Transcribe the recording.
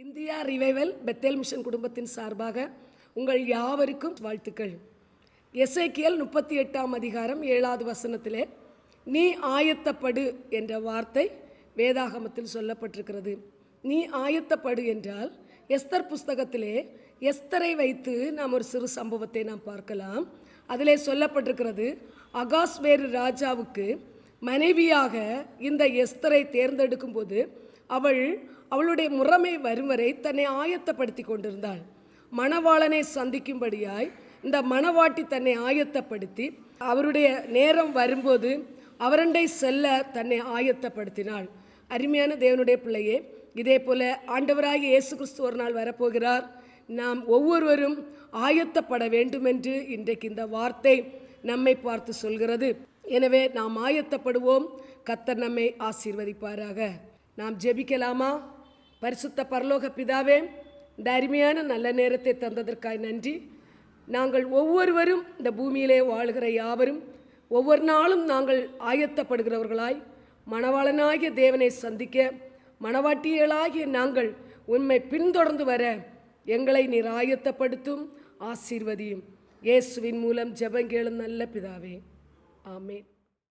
India revival Bethel mission குடும்பத்தின் சார்பாக உங்கள் யாவருக்கும் வாழ்த்துக்கள். எசேக்கியேல் 38ஆம் அதிகாரம் 7வது வசனத்திலே நீ ஆயத்தப்படு என்ற வார்த்தை வேதாகமத்தில் சொல்லப்பட்டிருக்கிறது. நீ ஆயத்தப்படு என்றால் எஸ்தர் புஸ்தகத்திலே எஸ்தரை வைத்து நாம் ஒரு சிறு சம்பவத்தை நாம் பார்க்கலாம். அதிலே சொல்லப்பட்டிருக்கிறது, அகாஸ்வேரு ராஜாவுக்கு மனைவியாக இந்த எஸ்தரை தேர்ந்தெடுக்கும் போது அவளுடைய முறைமை வரும் வரை தன்னை ஆயத்தப்படுத்தி கொண்டிருந்தாள். மணவாளனை சந்திக்கும்படியாய் இந்த மணவாட்டி தன்னை ஆயத்தப்படுத்தி அவருடைய நேரம் வரும்போது அவரண்டை செல்ல தன்னை ஆயத்தப்படுத்தினாள். அருமையான தேவனுடைய பிள்ளையே, இதே போல ஆண்டவராகிய இயேசு கிறிஸ்து ஒரு நாள் வரப்போகிறார். நாம் ஒவ்வொருவரும் ஆயத்தப்பட வேண்டும் என்று இன்றைக்கு இந்த வார்த்தை நம்மை பார்த்து சொல்கிறது. எனவே நாம் ஆயத்தப்படுவோம். கர்த்தர் நம்மை ஆசீர்வதிப்பாராக. நாம் ஜெபிக்கலாமா? பரிசுத்த பரலோக பிதாவே, இந்த அருமையான நல்ல நேரத்தை தந்ததற்காய் நன்றி. நாங்கள் ஒவ்வொருவரும் இந்த பூமியிலே வாழ்கிற யாவரும் ஒவ்வொரு நாளும் நாங்கள் ஆயத்தப்படுகிறவர்களாய் மணவாளனாகிய தேவனை சந்திக்க மணவாட்டியலாகிய நாங்கள் உண்மை பின்தொடர்ந்து வர எங்களை நீர் ஆயத்தப்படுத்தும், ஆசீர்வதியும். இயேசுவின் மூலம் ஜெபங்கேளும் நல்ல பிதாவே, ஆமென்.